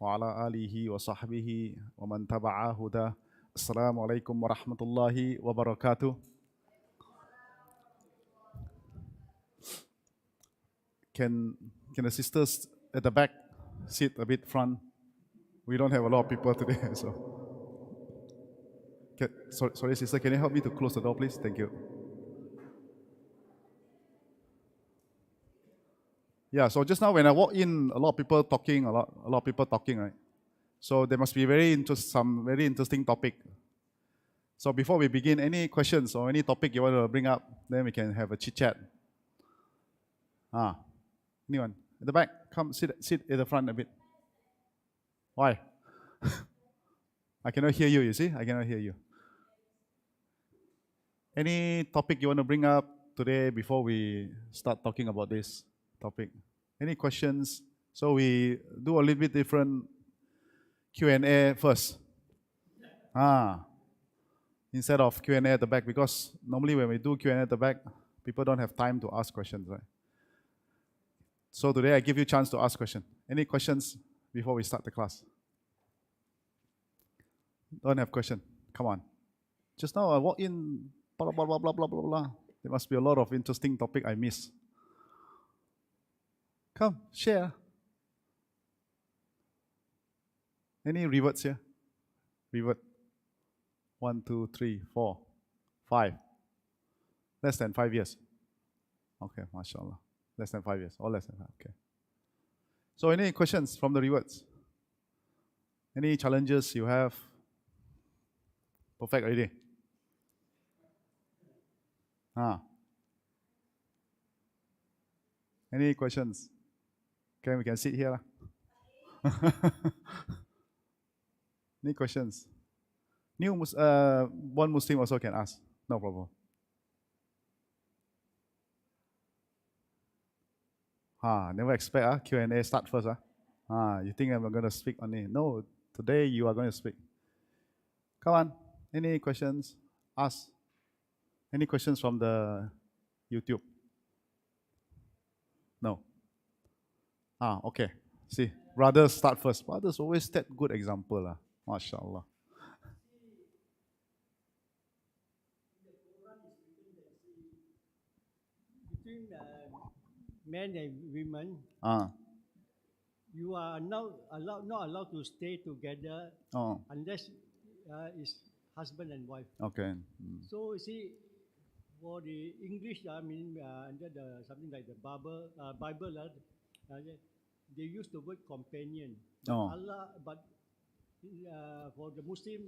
وعلى آله وصحبه ومن تبع هداه. السلام عليكم ورحمة الله وبركاته. Can the sisters at the back sit a bit front? We don't have a lot of people today, so. Sorry, sister, can you help me to close the door, please? Thank you. Yeah, so just now when I walk in, a lot of people talking, a lot of people talking, right? So there must be some very interesting topic. So before we begin, any questions or any topic you want to bring up, then we can have a chit chat. Anyone at the back? Come sit at the front a bit. Why? I cannot hear you. You see, I cannot hear you. Any topic you want to bring up today before we start talking about this topic? Any questions? So we do a little bit different Q&A first. Instead of Q&A at the back, because normally when we do Q&A at the back, people don't have time to ask questions, right? So today I give you a chance to ask questions. Any questions before we start the class? Don't have question. Come on. Just now I walk in, blah, blah, blah, blah, blah, blah, blah. There must be a lot of interesting topic I miss. Come, share. Any reverts here? Revert. 1, 2, 3, 4, 5. Less than 5 years. Okay, mashallah. Less than 5 years, or less than 5, okay. So any questions from the reverts? Any challenges you have? Perfect already. Any questions? Okay, we can sit here. Any questions? One Muslim also can ask, no problem. Never expect Q&A start first. You think I'm going to speak only? No, today you are going to speak. Come on, any questions? Ask. Any questions from the YouTube? No. Okay. See, brothers start first. Brothers always set good example. MashaAllah. Between men and women, you are not allowed to stay together unless it's husband and wife. Okay. So you see, for the English, under something like the Bible, they use the word companion. But for the Muslim,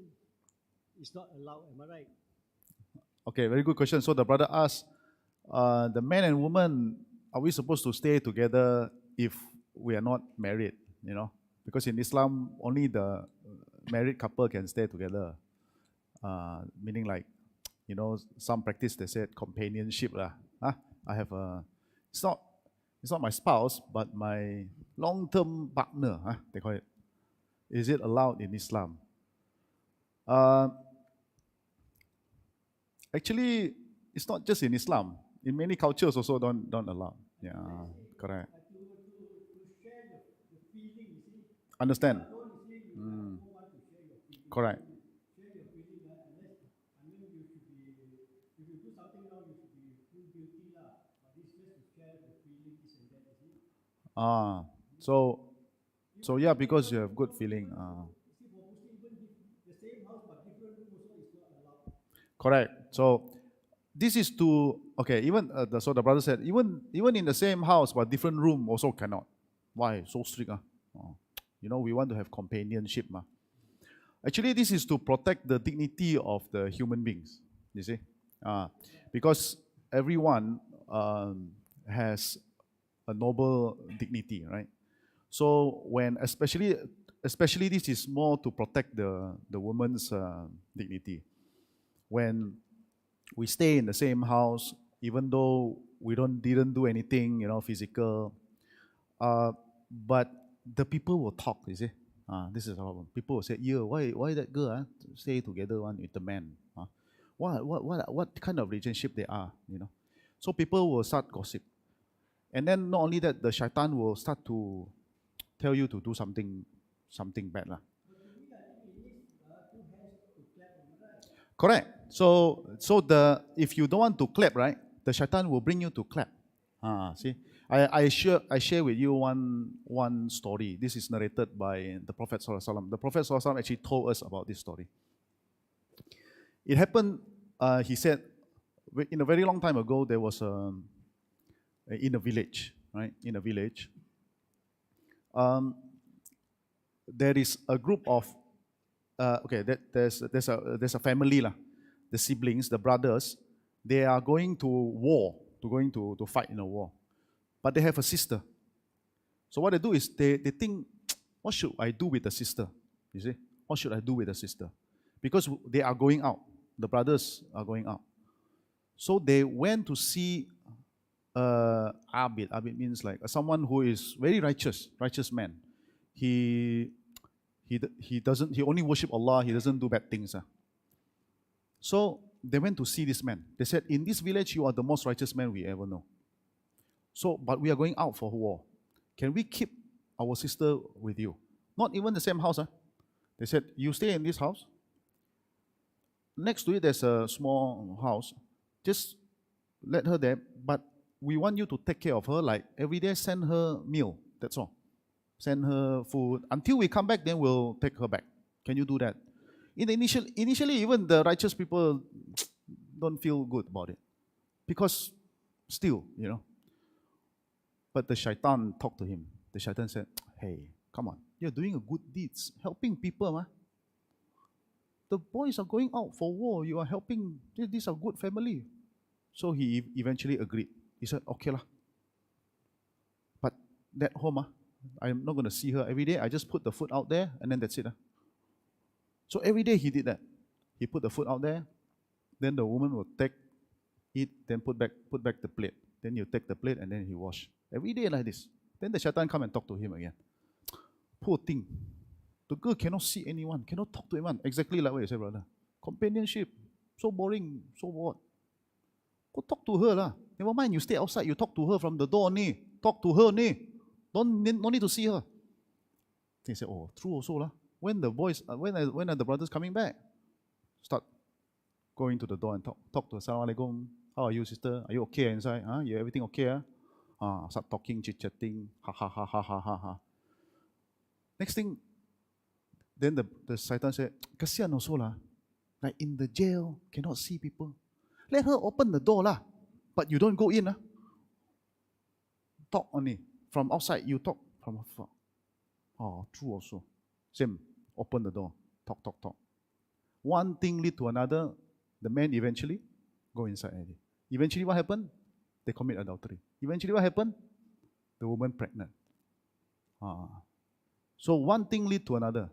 it's not allowed. Am I right? Okay, very good question. So the brother asked, the man and woman, are we supposed to stay together if we are not married? Because in Islam, only the married couple can stay together. Meaning like, some practice they said companionship. I have it's not my spouse, but my long-term partner, they call it. Is it allowed in Islam? Actually, it's not just in Islam. In many cultures also don't allow. Yeah, correct. Understand? Correct. So yeah, because you have good feeling. Correct. So this is to, okay, even so the brother said, even in the same house but different room also cannot. Why? So strict. We want to have companionship. Actually, this is to protect the dignity of the human beings, you see. Because everyone has a noble dignity, right? So when, especially this is more to protect the woman's dignity. When we stay in the same house, even though we didn't do anything, physical, but the people will talk, you see. This is a problem. People will say, yeah, why that girl stay together with the man? What kind of relationship they are, So people will start gossip. And then not only that, the shaitan will start to tell you to do something something bad lah. Correct. So if you don't want to clap, right, the shaitan will bring you to clap. See, I share with you one story. This is narrated by the Prophet Sallallahu Alaihi Wasallam. The Prophet Sallallahu Alaihi Wasallam actually told us about this story. It happened. He said, in a very long time ago, there was in a village, right? In a village, there is a group of there's a family lah. The siblings, the brothers, they are going to war, to fight in a war, but they have a sister. So what they do is they think, what should I do with the sister? You see, what should I do with the sister? Because they are going out. The brothers are going out. So they went to see Abid. Abid means like someone who is very righteous man. He only worship Allah. He doesn't do bad things. So they went to see this man. They said, in this village, you are the most righteous man we ever know. So, but we are going out for war. Can we keep our sister with you? Not even the same house. They said, you stay in this house. Next to it, there's a small house. Just let her there. But we want you to take care of her. Like every day, send her meal. That's all. Send her food. Until we come back, then we'll take her back. Can you do that? Initially, even the righteous people don't feel good about it. Because still, But the shaitan talked to him. The shaitan said, hey, come on. You're doing a good deeds. Helping people, The boys are going out for war. You are helping. These are good family. So he eventually agreed. He said, okay lah. But that home, I'm not going to see her every day. I just put the food out there and then that's it. So every day he did that. He put the food out there. Then the woman will take it, then put back the plate. Then you take the plate and then he wash. Every day like this. Then the shaitan come and talk to him again. Poor thing. The girl cannot see anyone, cannot talk to anyone. Exactly like what you said, brother. Companionship. So boring, so what? Go talk to her lah. Never mind, you stay outside, you talk to her from the door only. Talk to her only. No need to see her. Then he said, oh, true also lah. When are the brothers coming back? Start going to the door and talk to her. Assalamualaikum. How are you, sister? Are you okay inside? You everything okay? Start talking, chit-chatting. Ha ha ha ha ha ha ha. Next thing, then the shaitan said, kasihan also lah. Like in the jail, cannot see people. Let her open the door lah. But you don't go in. Talk only. From outside, you talk from afar. Oh, true also. Same. Open the door. Talk. One thing lead to another. The man eventually go inside. Eventually what happened? They commit adultery. Eventually what happened? The woman pregnant. So one thing lead to another.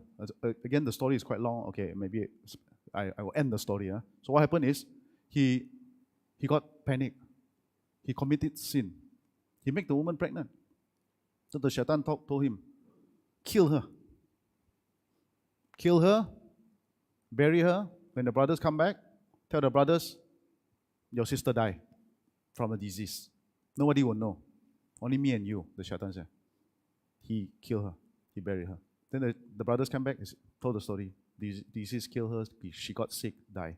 Again, the story is quite long. Okay, maybe I will end the story. So what happened is, he got panic. He committed sin. He made the woman pregnant. So the shaitan told him, kill her. Kill her, bury her. When the brothers come back, tell the brothers, your sister died from a disease. Nobody will know. Only me and you, the shaitan said. He killed her. He buried her. Then the brothers come back and told the story. Disease killed her. She got sick, died.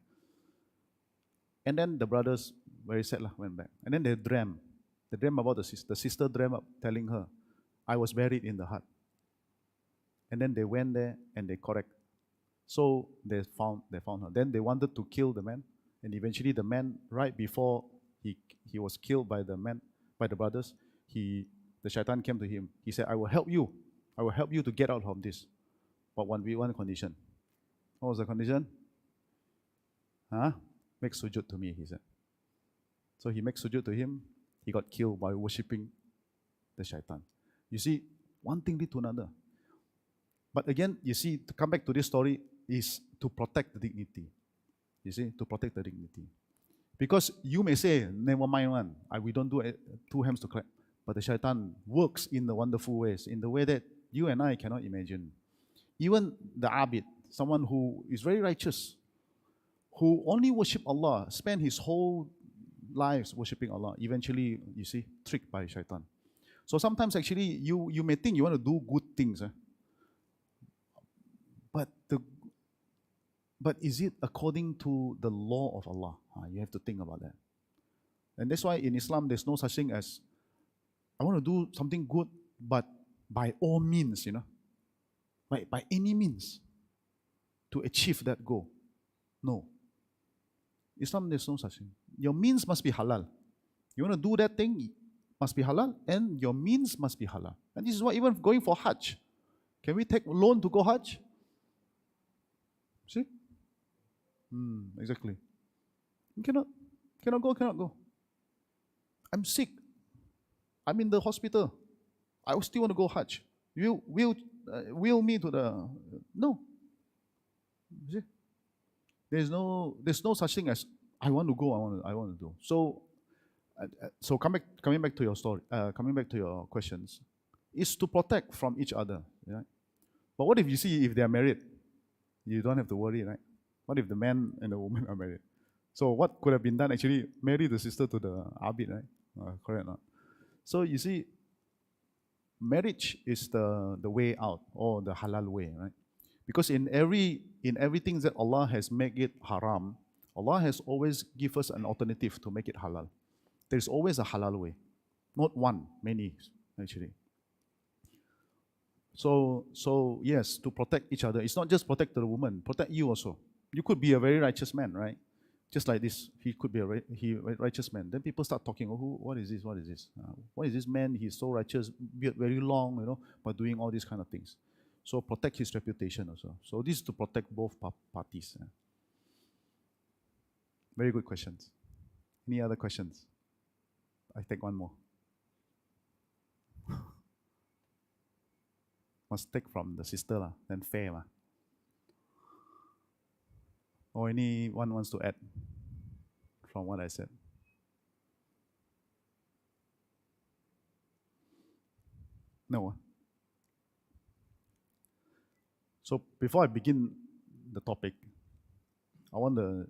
And then the brothers, very sad, went back. And then they dreamt. They dreamt about the sister. The sister dreamt up telling her, I was buried in the hut. And then they went there and they correct. So they found her. Then they wanted to kill the man. And eventually the man, right before he was killed by the brothers, the shaitan came to him. He said, I will help you. I will help you to get out of this. But one condition. What was the condition? Make sujud to me, he said. So he makes sujud to him. He got killed by worshipping the shaitan. You see, one thing lead to another. But again, you see, to come back to this story is to protect the dignity. You see, to protect the dignity. Because you may say, never mind one, we don't do two hands to clap. But the shaitan works in the wonderful ways, in the way that you and I cannot imagine. Even the abid, someone who is very righteous, who only worship Allah, spend his whole lives worshipping Allah, eventually, you see, tricked by shaitan. So sometimes actually, you may think you want to do good things. But but is it according to the law of Allah? You have to think about that. And that's why in Islam there's no such thing as I want to do something good, but by all means, by any means to achieve that goal. No. Islam, there's no such thing. Your means must be halal. You want to do that thing, must be halal, and your means must be halal. And this is why even going for Hajj, can we take loan to go Hajj? See? Exactly. You cannot go. I'm sick. I'm in the hospital. I still want to go Hajj. You will me to the no. See? There's no such thing as I want to go. I want to do. So coming back to your story. Coming back to your questions, is to protect from each other. Right? But what if they are married? You don't have to worry, right? What if the man and the woman are married? So what could have been done? Actually, marry the sister to the abid, right? Correct or not? So you see, marriage is the way out, or the halal way, right? Because in everything that Allah has made it haram, Allah has always given us an alternative to make it halal. There's always a halal way. Not one, many, actually. So yes, to protect each other. It's not just protect the woman, protect you also. You could be a very righteous man, right? Just like this, he could be a righteous man. Then people start talking, what is this? What is this? What is this man? He's so righteous, beard very long, but doing all these kind of things. So protect his reputation also. So this is to protect both parties. Very good questions. Any other questions? I take one more. Must take from the sister, then fair. Or anyone wants to add from what I said? No. So before I begin the topic, I want to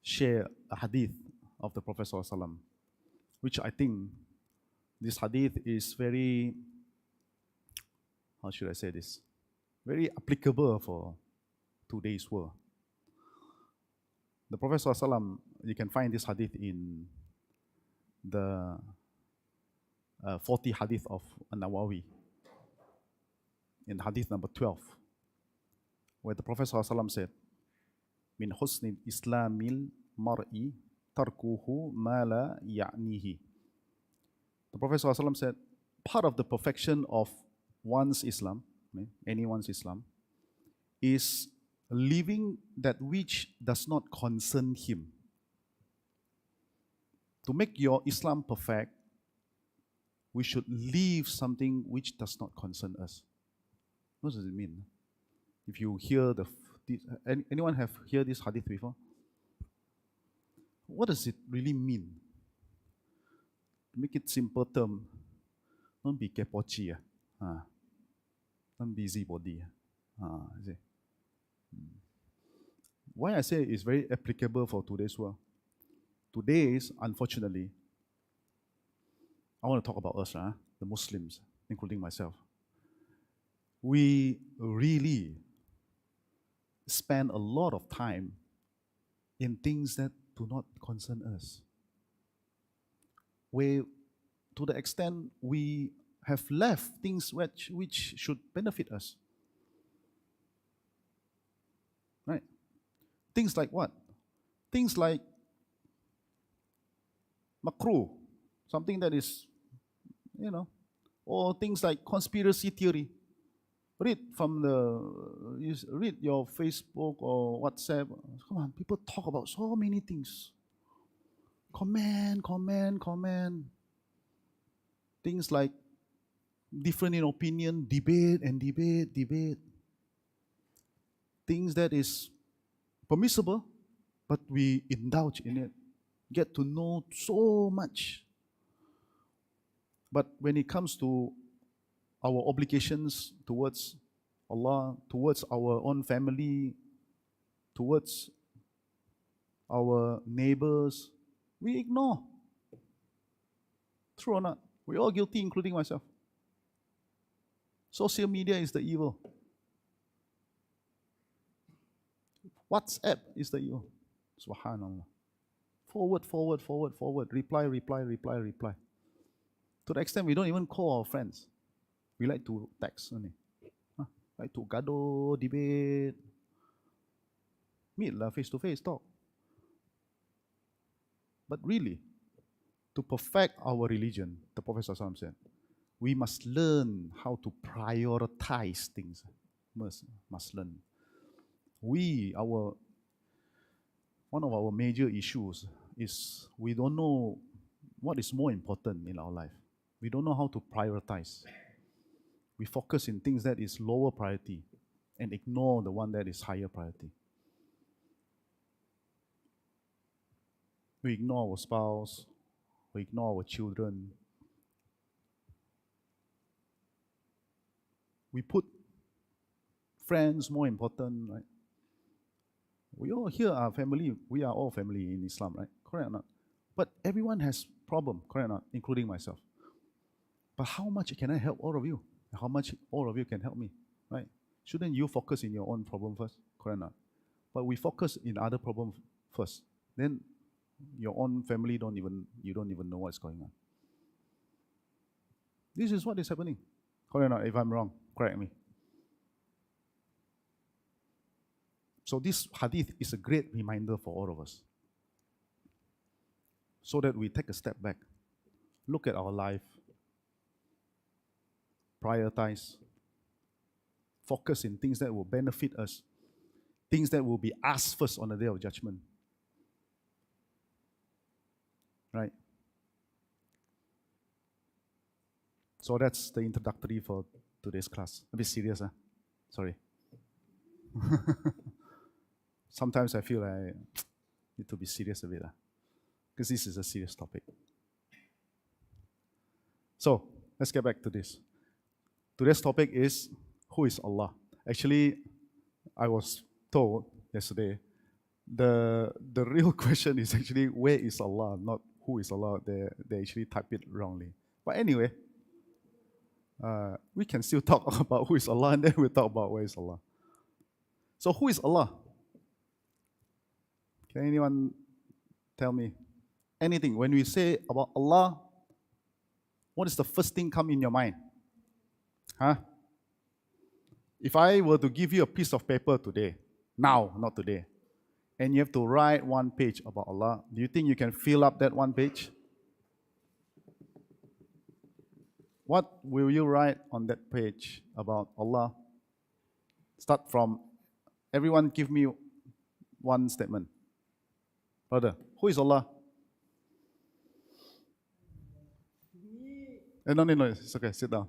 share a hadith of the Prophet ﷺ, which I think this hadith is very, how should I say this? Very applicable for today's world. The Prophet ﷺ, you can find this hadith in the 40 hadith of An-Nawawi, in hadith number 12, where the Prophet ﷺ said, Min husnil islamil mar'i tarkuhu ma la ya'nihi. The Prophet ﷺ said, part of the perfection of one's Islam, anyone's Islam, is living that which does not concern him. To make your Islam perfect, we should leave something which does not concern us. What does it mean? If you hear anyone have heard this hadith before? What does it really mean? To make it simple term, don't be kepochi, don't busybody. Why I say it's very applicable for today's world. Today's, unfortunately, I want to talk about us, the Muslims, including myself. We really spend a lot of time in things that do not concern us. To the extent we have left things which should benefit us. Right? Things like what? Things like makruh, something that is, or things like conspiracy theory. Read your Facebook or WhatsApp. Come on, people talk about so many things. Comment. Things like different in opinion, debate. Things that is permissible, but we indulge in it. Get to know so much. But when it comes to our obligations towards Allah, towards our own family, towards our neighbors, we ignore. True or not? We're all guilty, including myself. Social media is the evil. WhatsApp is the email. Subhanallah. Forward, reply. To the extent we don't even call our friends. We like to text only. Like to gaduh, debate. Meet lah, face to face, talk. But really, to perfect our religion, the Prophet ﷺ said, we must learn how to prioritize things. Must learn. One of our major issues is we don't know what is more important in our life. We don't know how to prioritize. We focus in things that is lower priority and ignore the one that is higher priority. We ignore our spouse, we ignore our children. We put friends more important, right? We all here are family. We are all family in Islam, right? Correct or not? But everyone has problem, correct or not? Including myself. But how much can I help all of you? How much all of you can help me, right? Shouldn't you focus in your own problem first, correct or not? But we focus in other problems first. Then your own family you don't even know what's going on. This is what is happening. Correct or not? If I'm wrong, correct me. So this hadith is a great reminder for all of us. So that we take a step back, look at our life, prioritize, focus in things that will benefit us, things that will be asked first on the day of judgment. Right? So that's the introductory for today's class. A bit serious, huh? Sorry. Sometimes I feel I need to be serious a bit, because this is a serious topic. So, let's get back to this. Today's topic is, who is Allah? Actually, I was told yesterday, the real question is actually, where is Allah, not who is Allah. They actually type it wrongly. But anyway, we can still talk about who is Allah, and then we'll talk about where is Allah. So who is Allah? Can anyone tell me anything? When we say about Allah, what is the first thing come in your mind? Huh? If I were to give you a piece of paper today, now, not today, and you have to write one page about Allah, do you think you can fill up that one page? What will you write on that page about Allah? Start from, everyone give me one statement. Brother, who is Allah? No, it's okay, sit down.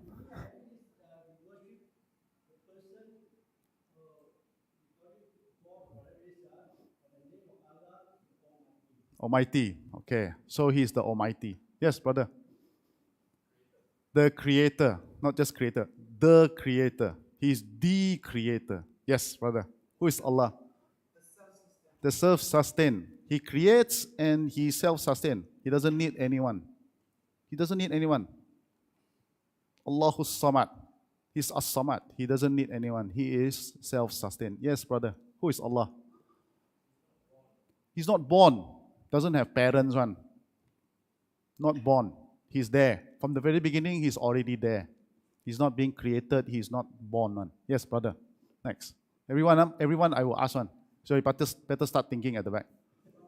Almighty, okay. So He's the Almighty. Yes, brother. The Creator, not just Creator, the Creator. He's the Creator. Yes, brother. Who is Allah? The self-sustained. He creates and He self-sustained. He doesn't need anyone. He doesn't need anyone. Allahus Samad. He's As-Samad. He doesn't need anyone. He is self-sustained. Yes, brother. Who is Allah? He's not born. Doesn't have parents, one. Not born. He's there. From the very beginning, He's already there. He's not being created. He's not born, one. Yes, brother. Next. Everyone, I will ask one. So you better start thinking at the back.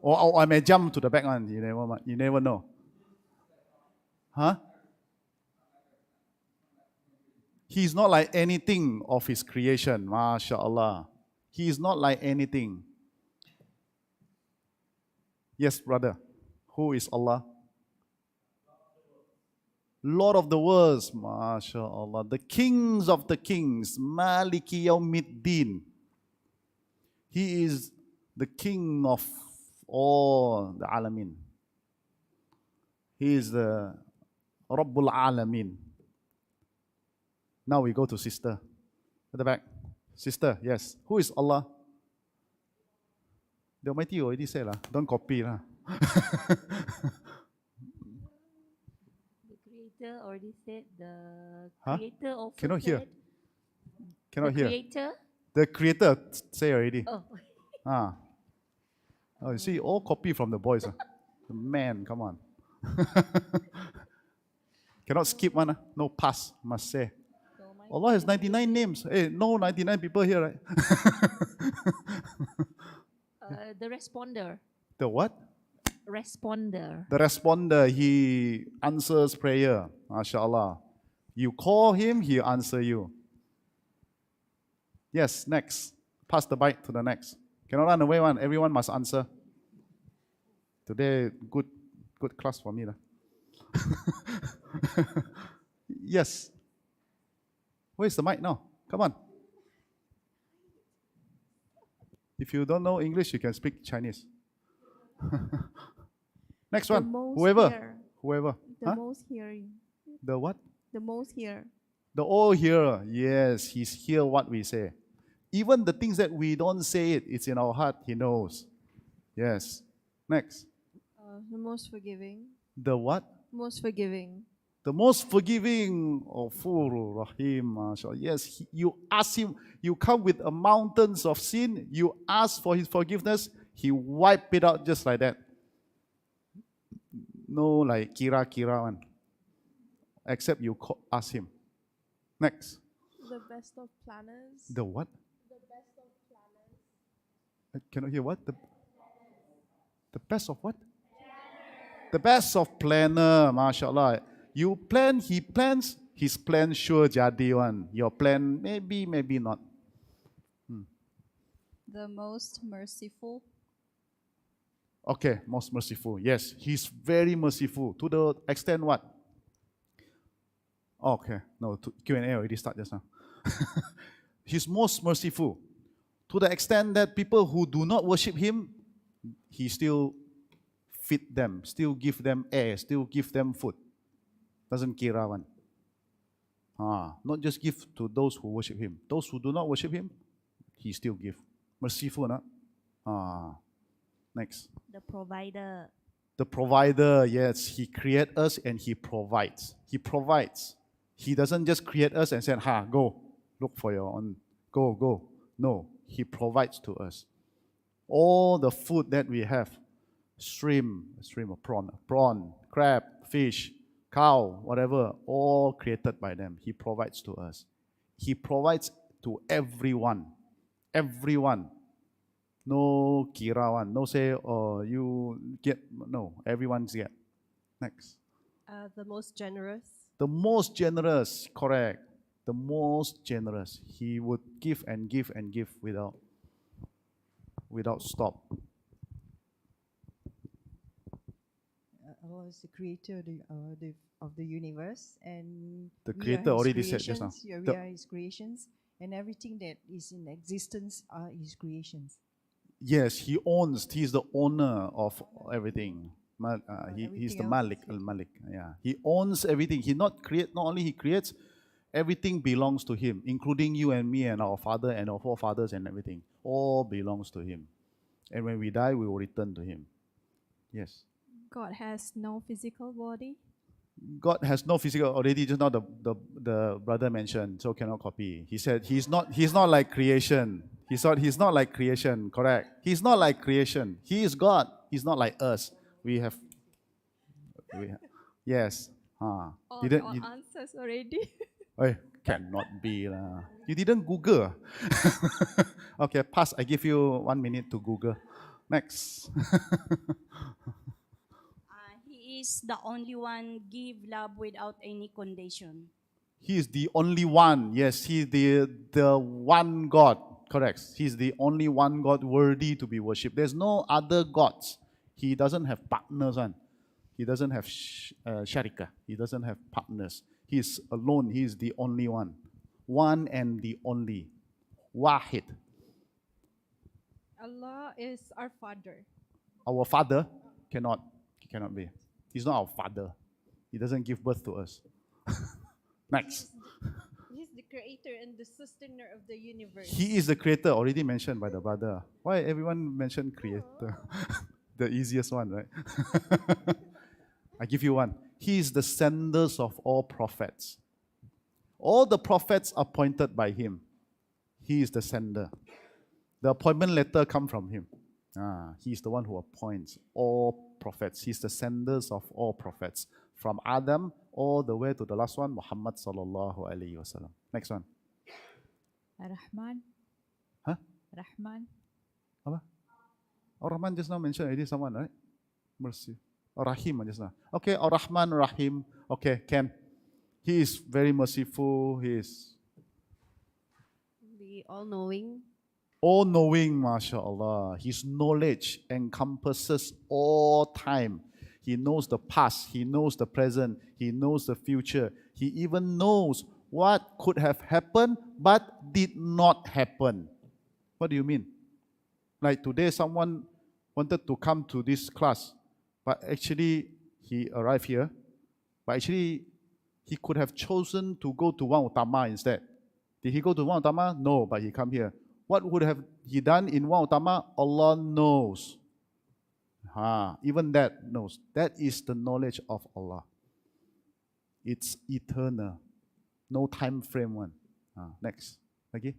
Or I may jump to the back one. You never know. Huh? He's not like anything of His creation. MashaAllah. He is not like anything. Yes, brother. Who is Allah? Lord of the worlds. MashaAllah. The kings of the kings. Maliki Yawmiddin. He is the king of all the Alamin. He is the Rabbul Alamin. Now we go to sister. At the back. Sister, yes. Who is Allah? The Almighty already said, don't copy. The Creator already said. The Creator also Cannot said. hear. Cannot hear. Creator? The Creator say already. Oh. Ah. Oh, you see, all copy from the boys. Man, come on. Cannot skip one. No pass, must say. So my Allah has 99 names. Hey, no 99 people here, right? the responder. The what? Responder. The responder, he answers prayer. MashaAllah. You call him, he answer you. Yes, next. Pass the mic to the next. Cannot run away one. Everyone must answer. Today, good class for me. Yes. Where's the mic now? Come on. If you don't know English, you can speak Chinese. Next one. Whoever. The Huh? most hearing. The what? The most hear. The all hearer. Yes, he's hear what we say. Even the things that we don't say it's in our heart, he knows. Yes. Next. The most forgiving. The what? Most forgiving. The most forgiving of Rahim. MashaAllah. Yes, you ask him, you come with a mountains of sin, you ask for his forgiveness, he wipe it out just like that. No like kira one. Except you ask him. Next. The best of planners. The what? The best of planners. I cannot hear what? The best of what? The best of planner, mashallah. You plan, he plans, his plan sure jadi one. Your plan maybe not. The most merciful. Okay, most merciful. Yes, he's very merciful. To the extent what? Okay, no, Q&A already start just now. He's most merciful. To the extent that people who do not worship him, he still feed them, still give them air, still give them food. Doesn't kira one. Not just give to those who worship him. Those who do not worship him, he still give. Merciful, no? Next. The provider. The provider, yes, he creates us and he provides. He provides. He doesn't just create us and say, go, look for your own, go. No, he provides to us. All the food that we have, shrimp of prawn, crab, fish, cow, whatever, all created by them. He provides to us. He provides to everyone. Everyone. No kira one. No say, you get. No, everyone's get. Next. The most generous. The most generous, correct. The most generous. He would give and give and give without stop. Allah is the creator of the universe, and The we creator are his already said just now. creations. Yeah, we The- are his creations, and everything that is in existence are his creations. Yes, he owns. He's the owner of everything. He's the Everything else Malik, is his. Al-Malik. Yeah, he owns everything. Not only he creates, everything belongs to him, including you and me and our father and our forefathers and everything. All belongs to him. And when we die, we will return to him. Yes. God has no physical body. God has no physical. Already just now the brother mentioned, so cannot copy. He said he's not like creation. He's not like creation. Correct. He's not like creation. He is God. He's not like us. We have yes. All Didn't our you, answers already. cannot be lah. You didn't Google. Okay, pass. I give you 1 minute to Google. Next. He is the only one give love without any condition. He is the only one. Yes, he is the one God. Correct. He's the only one God worthy to be worshipped. There's no other gods. He doesn't have partners. He doesn't have sharika. He doesn't have partners. He's alone. He is the only one. One and the only. Wahid. Allah is our Father. Our father cannot be. He's not our father. He doesn't give birth to us. Next. He's the creator and the sustainer of the universe. He is the creator, already mentioned by the brother. Why everyone mentioned creator? The easiest one, right? I give you one. He is the senders of all prophets. All the prophets are appointed by him. He is the sender. The appointment letter come from him. He's the one who appoints all prophets. He's the senders of all prophets. From Adam all the way to the last one, Muhammad sallallahu alaihi wasallam. Next one. Rahman. Huh? Rahman. Apa? Ar-Rahman just now mentioned already someone, right? Mercy. Rahim just now. Okay, Ar-Rahman, Rahim. Okay, Ken. He is very merciful. He is The all-knowing. all-knowing, mashallah. His knowledge encompasses all time. He knows the past. He knows the present. He knows the future. He even knows what could have happened but did not happen. What do you mean? Like today, someone wanted to come to this class, but actually he arrived here, but actually he could have chosen to go to Wang Utama instead. Did he go to Wang Utama? No, but he come here. What would have he done in Wang Utama? Allah knows. Even that knows. That is the knowledge of Allah. It's eternal. No time frame one. Next. Okay.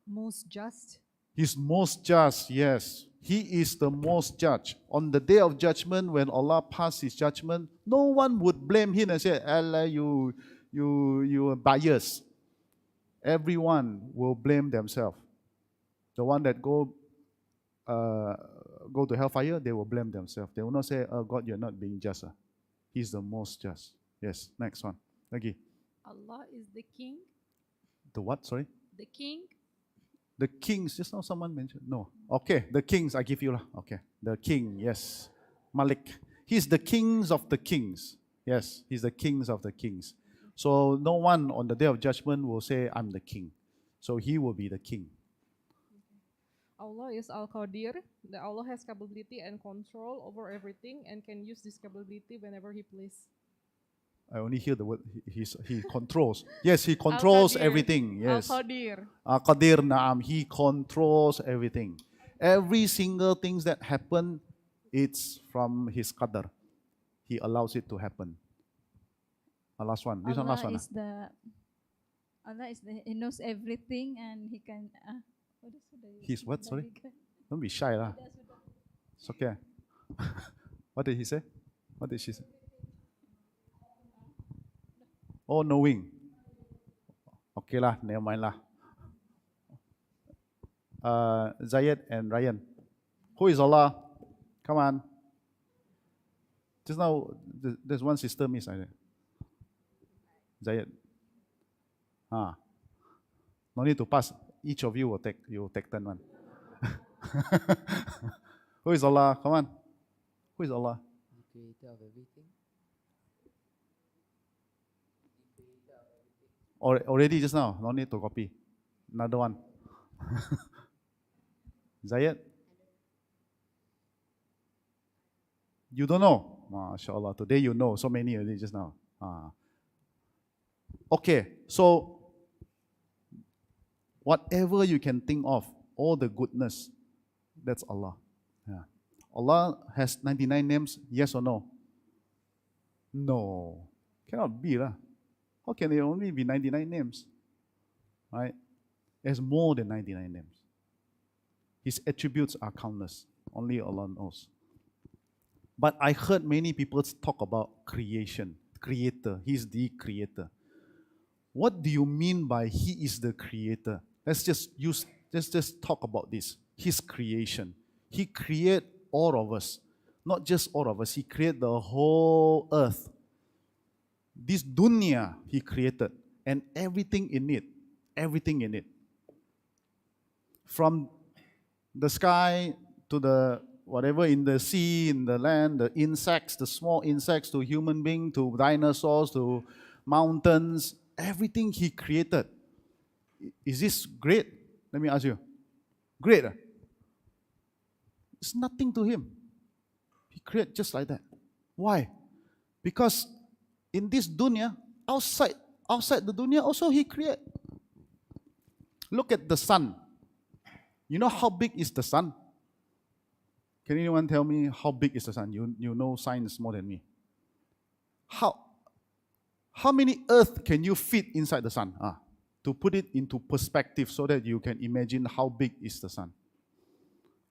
Most just. He's most just, yes. He is the most judge. On the day of judgment, when Allah passes His judgment, no one would blame Him and say, Allah, you are biased. Everyone will blame themselves. The one that go to hellfire, they will blame themselves. They will not say, oh God, you're not being just. He's the most just. Yes, next one. Okay. Allah is the king. The what, sorry? The king. The kings, just now someone mentioned. No. Okay, the kings, I give you lah. Okay, the king, yes. Malik. He's the kings of the kings. Yes, he's the kings of the kings. So no one on the day of judgment will say, I'm the king. So he will be the king. Allah is Al-Qadir, that Allah has capability and control over everything and can use this capability whenever He please. I only hear the word, he controls. Yes, he controls Al-Qadir. everything. Yes. Al-Qadir. Qadir Naam, he controls everything. Every single thing that happen, it's from his qadar. He allows it to happen. Last one. This one, last one. Allah is the, He knows everything and He can. He's what? Sorry? Don't be shy lah. It's okay. What did he say? What did she say? All knowing. Okay lah, never mind lah. Zayed and Ryan. Who is Allah? Come on. Just now, there's one sister miss, I think. Zayed. No need to pass. Each of you will take turn one. Who is Allah? Come on. Who is Allah? The creator of everything. Already just now, no need to copy. Another one. Zayed? You don't know? MashaAllah. Today you know. So many already just now. Okay, so whatever you can think of, all the goodness, that's Allah. Yeah. Allah has 99 names, yes or no? No. Cannot be lah. How can there only be 99 names? Right? There's more than 99 names. His attributes are countless. Only Allah knows. But I heard many people talk about creation, creator. He's the creator. What do you mean by He is the creator? Let's just talk about this. His creation. He created all of us. Not just all of us. He created the whole earth. This dunya He created. And everything in it. Everything in it. From the sky to the whatever in the sea, in the land, the insects, the small insects, to human beings, to dinosaurs, to mountains. Everything He created. Is this great? Let me ask you. Great? It's nothing to Him. He created just like that. Why? Because in this dunya, outside the dunya also He created. Look at the sun. You know how big is the sun? Can anyone tell me how big is the sun? You know science more than me. How many earth can you fit inside the sun? To put it into perspective so that you can imagine how big is the sun.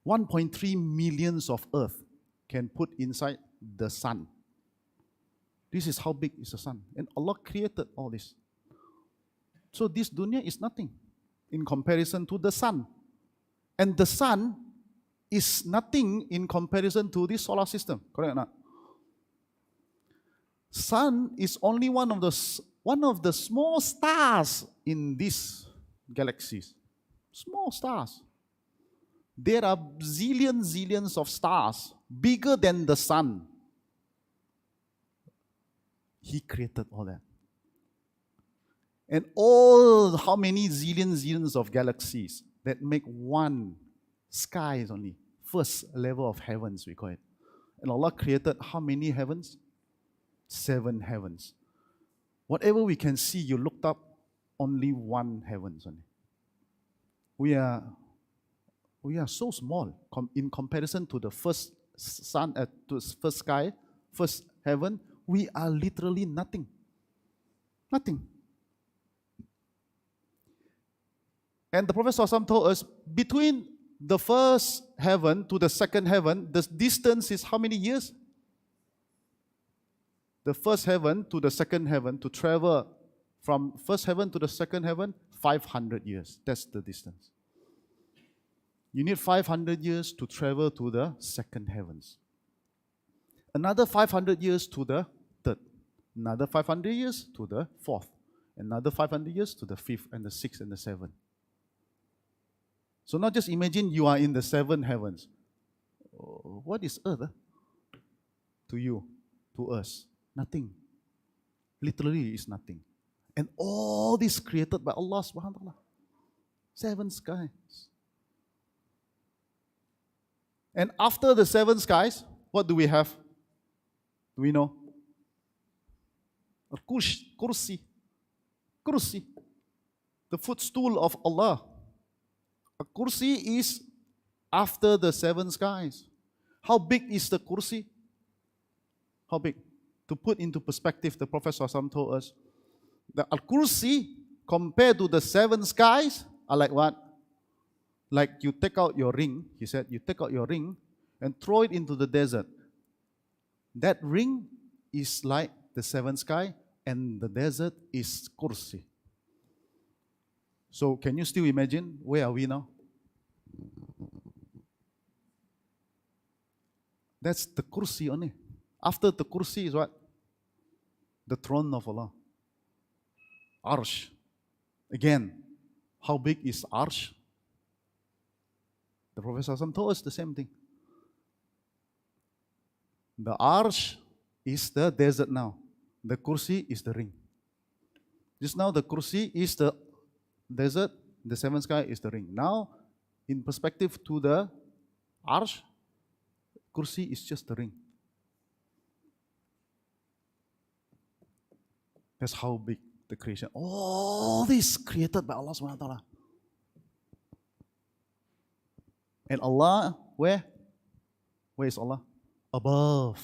1.3 millions of earth can put inside the sun. This is how big is the sun. And Allah created all this. So this dunya is nothing in comparison to the sun. And the sun is nothing in comparison to this solar system. Correct or not? Sun is only one of the small stars in these galaxies. Small stars. There are zillions of stars bigger than the sun. He created all that. And all how many zillions of galaxies that make one sky only. First level of heavens, we call it. And Allah created how many heavens? 7 heavens. Whatever we can see, you looked up, only one heavens only. We are so small in comparison to the first sun, to first sky, first heaven. We are literally nothing. Nothing. And the Prophet ﷺ told us, between the first heaven to the second heaven, the distance is how many years? The first heaven to the second heaven, to travel from first heaven to the second heaven, 500 years. That's the distance. You need 500 years to travel to the second heavens. Another 500 years to the third. Another 500 years to the fourth. Another 500 years to the fifth and the sixth and the seventh. So now just imagine you are in the 7 heavens. What is earth? To you, to us? Nothing. Literally is nothing. And all this created by Allah subhanahu wa ta'ala. 7 skies. And after the 7 skies, what do we have? Do we know? Kursi. Kursi. The footstool of Allah. A kursi is after the 7 skies. How big is the kursi? How big? To put into perspective, the Prophet ﷺ told us that al-kursi compared to the 7 skies are like what? Like you take out your ring, he said, you take out your ring and throw it into the desert. That ring is like the 7 sky and the desert is kursi. So can you still imagine where are we now? That's the kursi only. After the kursi is what? The throne of Allah. Arsh. Again, how big is Arsh? The Prophet ﷺ told us the same thing. The Arsh is the desert now. The kursi is the ring. Just now the kursi is the desert, the 7 sky is the ring. Now, in perspective to the Arsh, kursi is just the ring. That's how big the creation. All this created by Allah subhanahu wa ta'ala. And Allah, where? Where is Allah? Above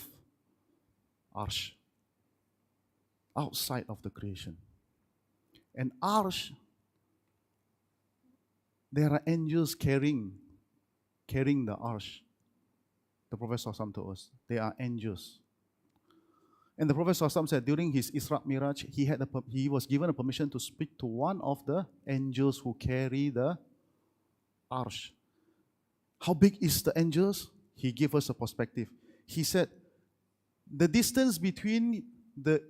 Arsh. Outside of the creation. And Arsh, there are angels carrying the Arsh. The Prophet ﷺ told us, they are angels. And the Prophet ﷺ said during his Isra Miraj, he was given a permission to speak to one of the angels who carry the Arsh. How big is the angels? He gave us a perspective. He said, the distance between the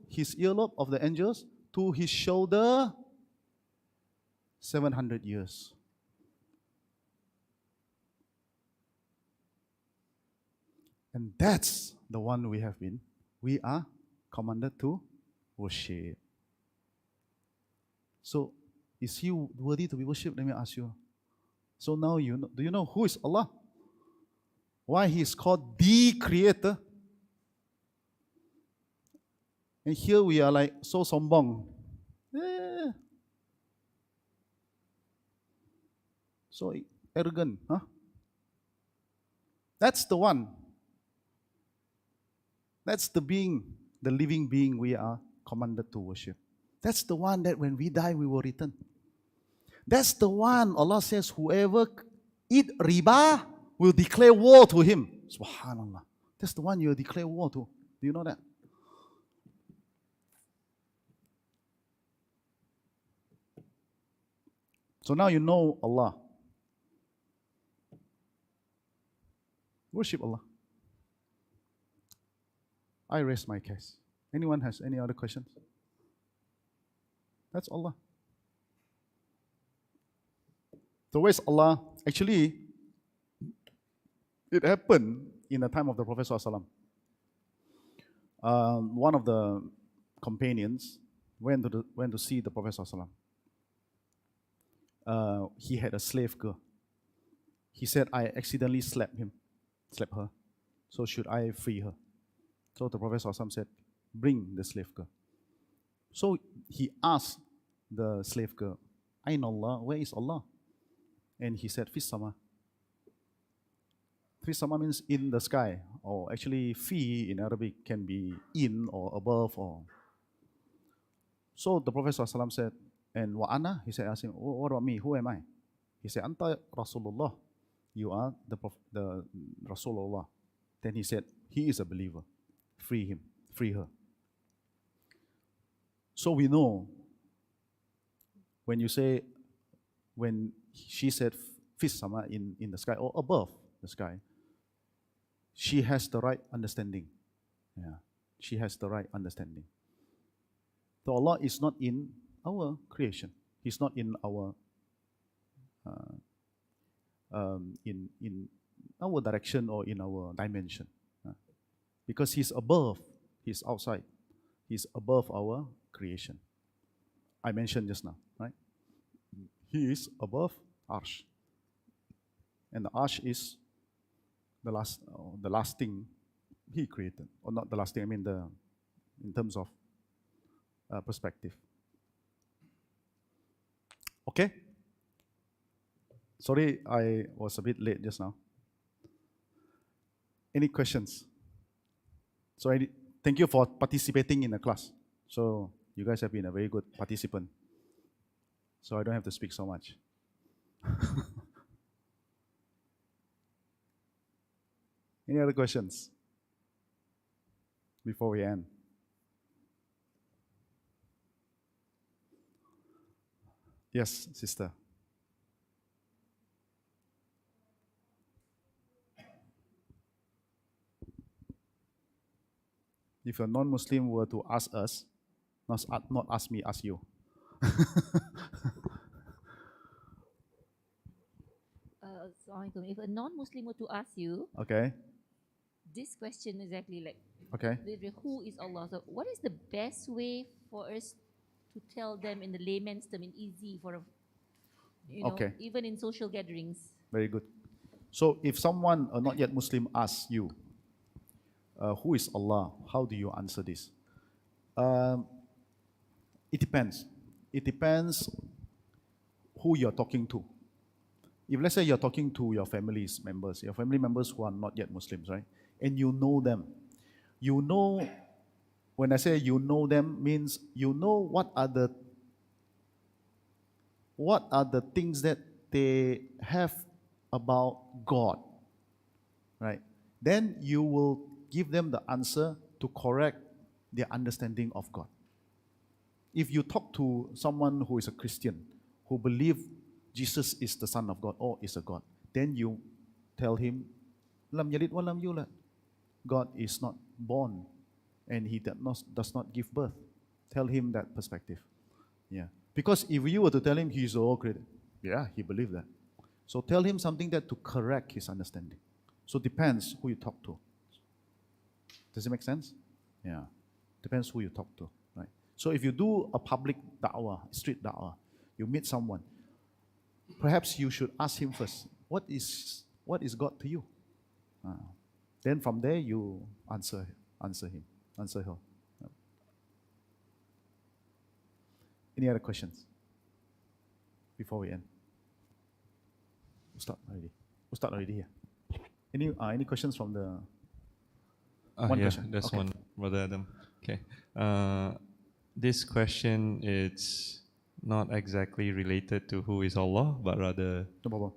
his earlobe of the angels to his shoulder, 700 years. And that's the one we are commanded to worship. So, is he worthy to be worshipped? Let me ask you. So now do you know who is Allah? Why he is called the Creator? And here we are like so sombong. So arrogant, huh? That's the one. That's the being, the living being we are commanded to worship. That's the one that when we die, we will return. That's the one Allah says, whoever eat riba will declare war to him. Subhanallah. That's the one you declare war to. Do you know that? So now you know Allah. Worship Allah. I raise my case. Anyone has any other questions? That's Allah. So where's Allah? Actually, it happened in the time of the Prophet ﷺ. One of the companions went to see the Prophet ﷺ. He had a slave girl. He said, I accidentally slapped her. So should I free her? So the Prophet ﷺ said, bring the slave girl. So he asked the slave girl, Ain Allah, where is Allah? And he said, Fis sama. Fis sama means in the sky, or actually fi in Arabic can be in or above. Or so the Prophet ﷺ said, and wa ana? He said, ask him, what about me? Who am I? He said, Anta Rasulullah. You are the Rasulullah. Then he said, he is a believer. Free him, free her. So we know when she said fis sama in the sky or above the sky, she has the right understanding. Yeah, she has the right understanding. So Allah is not in our creation. He's not in our in our direction or in our dimension. Because He's above, He's outside. He's above our creation. I mentioned just now, right? He is above Arsh. And the Arsh is the last thing He created. Or not the last thing, I mean in terms of perspective. Okay? Sorry, I was a bit late just now. Any questions? So thank you for participating in the class. So you guys have been a very good participant. So I don't have to speak so much. Any other questions before we end? Yes, sister. If a non-Muslim were to ask us, not ask me, ask you. Assalamualaikum. If a non-Muslim were to ask you, Okay. this question exactly like, Okay. who is Allah? So what is the best way for us to tell them in the layman's term, in easy for, Okay. even in social gatherings? Very good. So if someone, a not yet Muslim, asks you, who is Allah? How do you answer this? It depends. It depends who you're talking to. If let's say you're talking to your family members who are not yet Muslims, right? And you know them. You know, when I say you know them, means you know what are the things that they have about God, right? Then you will give them the answer to correct their understanding of God. If you talk to someone who is a Christian, who believes Jesus is the Son of God or is a God, then you tell him, Lam yalid wa lam yulad. God is not born and He does not give birth. Tell him that perspective. Yeah. Because if you were to tell him He's the all creator, yeah, he believed that. So tell him something that to correct his understanding. So depends who you talk to. Does it make sense? Yeah. Depends who you talk to, right? So if you do a public da'wah, street da'wah, you meet someone, perhaps you should ask him first, what is God to you? Then from there you answer him, answer her. Yeah. Any other questions before we end? We'll start already here. Any questions from the one yeah, question? there's Okay. one, Brother Adam. Okay. This question is not exactly related to who is Allah, but rather No problem.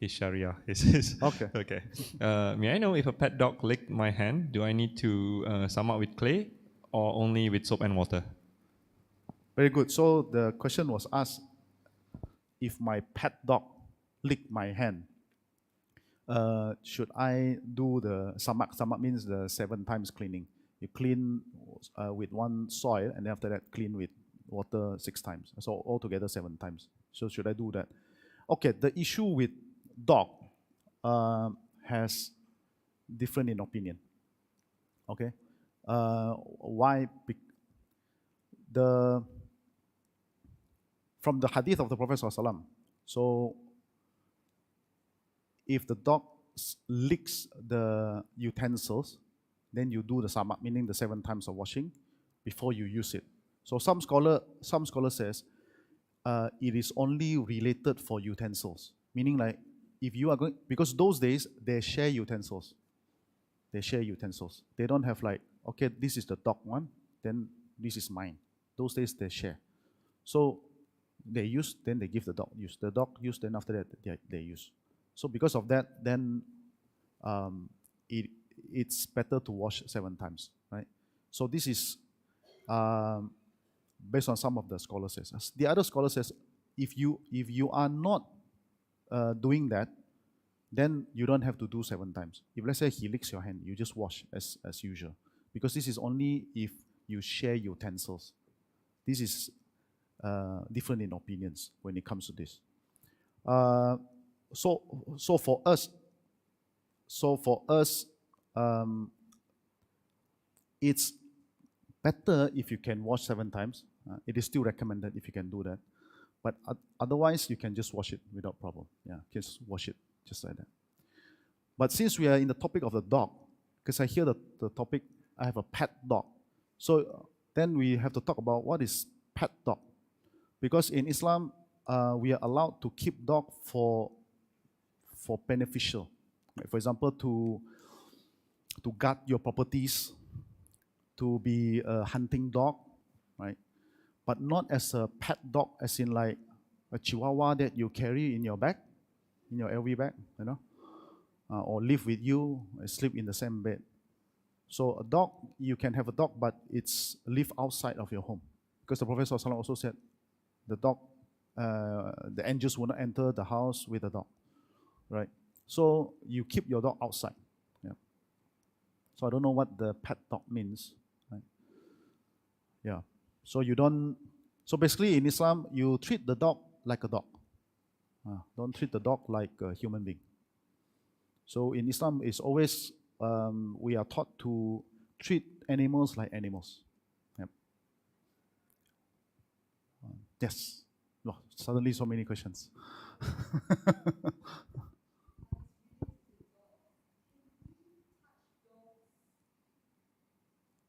His Sharia. He says. Okay. Okay. May I know if a pet dog licked my hand, do I need to sum up with clay or only with soap and water? Very good. So the question was asked, if my pet dog licked my hand, should I do the samak? Samak means the 7 times cleaning. You clean with one soil, and then after that clean with water 6 times. So altogether 7 times. So should I do that? Okay, the issue with dog has different in opinion. Okay, why? From the hadith of the Prophet ﷺ, so if the dog licks the utensils, then you do the samak, meaning the 7 times of washing before you use it. So some scholar says it is only related for utensils, meaning like if you are going, because those days they share utensils. They share utensils. They don't have like, okay, this is the dog one, then this is mine. Those days they share. So they use, then they give the dog use. The dog use, then after that they use. So because of that, then it's better to wash 7 times, right? So this is based on some of the scholars says. The other scholar says, if you are not doing that, then you don't have to do 7 times. If let's say he licks your hand, you just wash as usual, because this is only if you share utensils. This is different in opinions when it comes to this. So for us, it's better if you can wash 7 times. It is still recommended if you can do that, but otherwise you can just wash it without problem. Yeah, just wash it just like that. But since we are in the topic of the dog, because I hear the topic, I have a pet dog. So then we have to talk about what is pet dog, because in Islam we are allowed to keep dog for beneficial. Like for example, to guard your properties, to be a hunting dog, right? But not as a pet dog, as in like a chihuahua that you carry in your bag, in your LV bag, you know, or live with you, sleep in the same bed. So a dog, you can have a dog, but it's live outside of your home, because the Prophet ﷺ also said, the dog, the angels will not enter the house with a dog, right? So you keep your dog outside. Yeah. So I don't know what the pet dog means. Right? Yeah. So you don't. So basically, in Islam, you treat the dog like a dog. Don't treat the dog like a human being. So in Islam, it's always we are taught to treat animals like animals. Yep. Yes. Oh, suddenly, so many questions.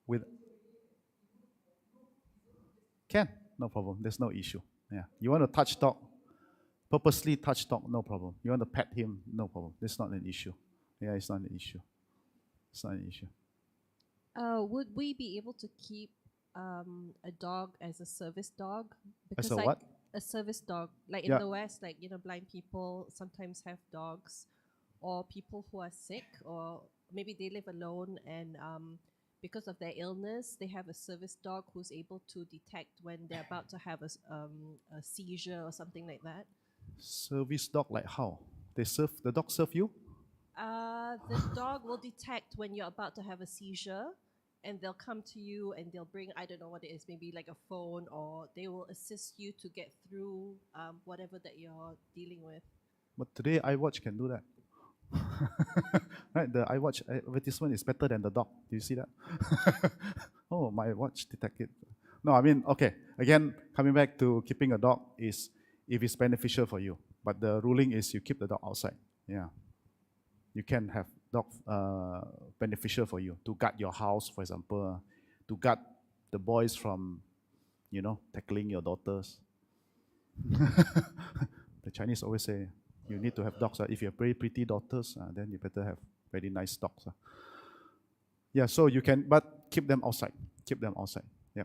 With can, no problem. There's no issue. Yeah, you want to touch dog, purposely touch dog, no problem. You want to pet him, no problem. That's not an issue. Yeah, it's not an issue. It's not an issue. Would we be able to keep a dog as a service dog? As a like, what? A service dog. Like in the West, like, you know, blind people sometimes have dogs, or people who are sick, or maybe they live alone, and because of their illness, they have a service dog who's able to detect when they're about to have a seizure or something like that. Service dog, like how? The dog serve you? The dog will detect when you're about to have a seizure, and they'll come to you and they'll bring, I don't know what it is, maybe like a phone, or they will assist you to get through whatever that you're dealing with. But today iWatch can do that. Right, the iWatch advertisement is better than the dog. Do you see that? Oh, my watch detect it. No, I mean, okay. Again, coming back to keeping a dog is if it's beneficial for you. But the ruling is you keep the dog outside. Yeah. You can have dog beneficial for you to guard your house, for example, to guard the boys from, you know, tackling your daughters. The Chinese always say, you need to have dogs. If you have very pretty daughters, then you better have very nice dogs. Yeah, so you can, but keep them outside. Keep them outside. Yeah.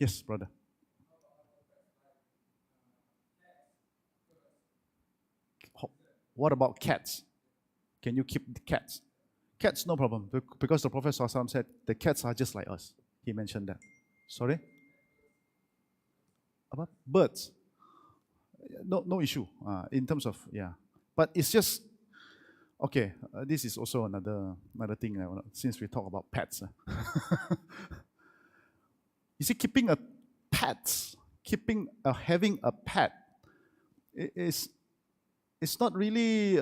Yes, brother. What about cats? Can you keep the cats? Cats, no problem, because the Prophet ﷺ said the cats are just like us. He mentioned that. Sorry? About birds? No issue in terms of, yeah. But it's just, okay, this is also another thing, since we talk about pets. You see, having a pet, it's not really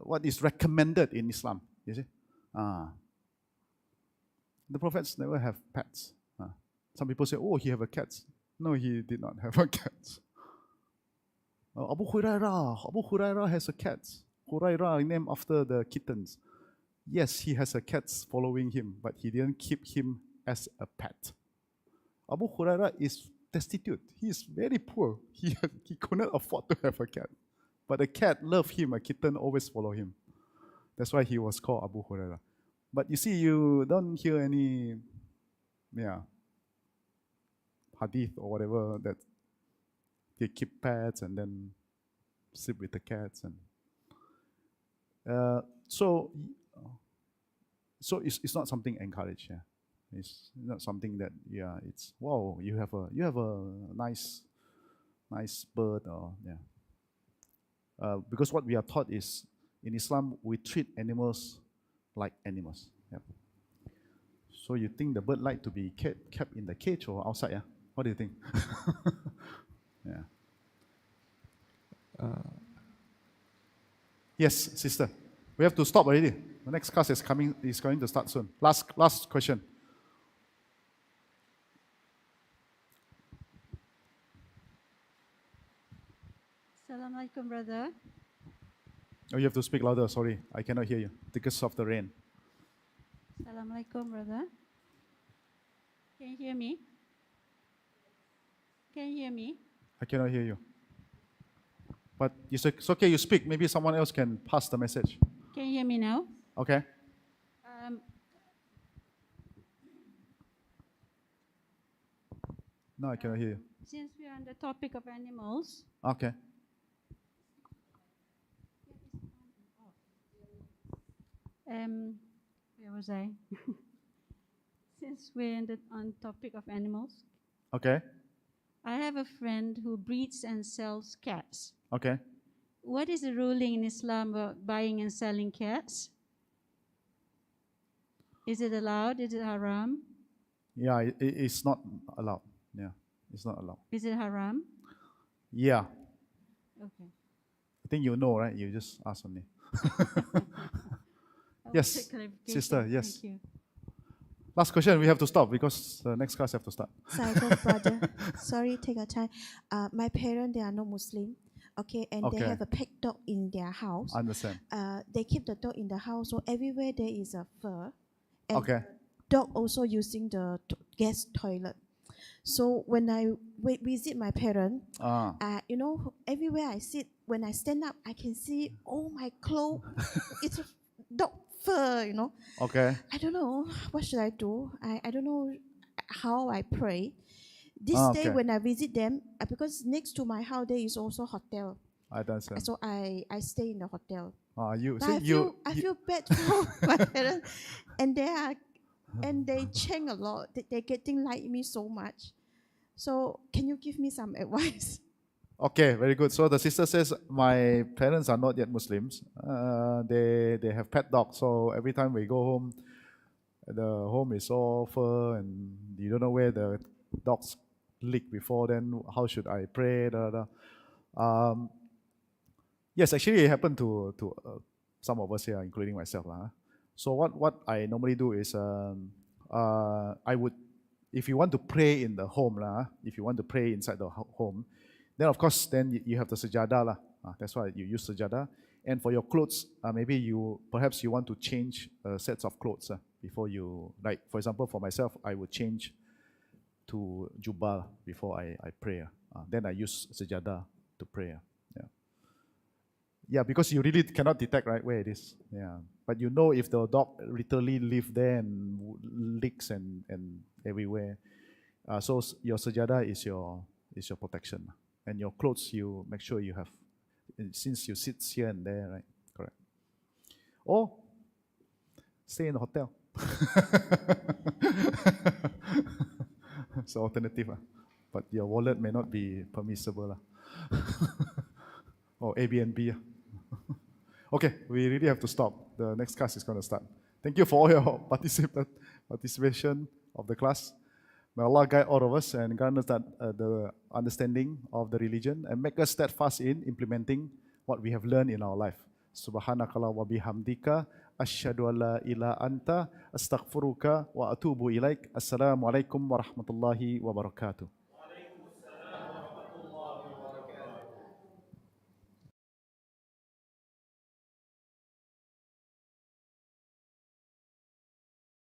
what is recommended in Islam, you see. The prophets never have pets. Some people say, oh, he have a cat. No, he did not have a cat. Abu Hurairah has a cat. Hurairah named after the kittens. Yes, he has a cat following him, but he didn't keep him as a pet. Abu Hurairah is destitute. He is very poor. He couldn't afford to have a cat. But the cat loved him, a kitten always followed him. That's why he was called Abu Hurairah. But you see, you don't hear any hadith or whatever that they keep pets and then sleep with the cats. And so it's not something encouraged. Yeah. It's not something that, it's, wow, you have a nice bird, or because what we are taught is, in Islam, we treat animals like animals. Yeah. So you think the bird like to be kept in the cage or outside? Yeah? What do you think? Yeah. Yes, sister. We have to stop already. The next class is going to start soon. Last question. Assalamu alaikum, brother. Oh, you have to speak louder. Sorry, I cannot hear you because of the rain. Assalamu alaikum, brother. Can you hear me? Can you hear me? I cannot hear you. But it's okay, you speak. Maybe someone else can pass the message. Can you hear me now? Okay. No, I cannot hear you. Since we are on the topic of animals, Okay. where was I? Since we're on topic of animals, Okay. I have a friend who breeds and sells cats. Okay. What is the ruling in Islam about buying and selling cats? Is it allowed? Is it haram? Yeah, it's not allowed. Yeah, it's not allowed. Is it haram? Yeah. Okay. I think you know, right? You just ask me. Yes, sister, yes. Thank you. Last question, we have to stop because the next class have to start. Sorry, brother. Sorry, take your time. My parents, they are not Muslim. Okay, and they have a pet dog in their house. Understand. They keep the dog in the house, so everywhere there is a fur. And Okay. dog also using the guest toilet. So when I visit my parents, everywhere I sit, when I stand up, I can see all my clothes. It's a dog fur, Okay. I don't know what should I do. I don't know how I pray. This day when I visit them, because next to my house there is also hotel. I understand. So I stay in the hotel. I feel bad for my parents, and they change a lot. They're getting like me so much. So can you give me some advice? Okay, very good. So the sister says, my parents are not yet Muslims. They have pet dogs. So every time we go home, the home is all fur and you don't know where the dogs lick before. Then how should I pray? Yes, actually it happened to some of us here, including myself. So what I normally do is I would, if you want to pray in the home, if you want to pray inside the home, then of course, then you have the sajadah. That's why you use sajadah. And for your clothes, maybe perhaps you want to change sets of clothes before you, like for example, for myself, I would change to jubbah before I pray. Then I use sajadah to pray. Yeah, because you really cannot detect, right, where it is. Yeah, but you know if the dog literally live there and licks and everywhere. So your sajadah is your protection. And your clothes, you make sure you have since you sit here and there, right? Correct. Or stay in the hotel. It's an alternative, but your wallet may not be permissible. Or Airbnb. Okay, we really have to stop. The next class is going to start. Thank you for all your participation of the class. May Allah guide all of us and grant us that, the understanding of the religion and make us steadfast in implementing what we have learned in our life. Subhanakallah wa bihamdika asyhadu an la ilaha anta astaghfiruka wa atubu ilaik. Assalamu alaikum warahmatullahi wabarakatuh.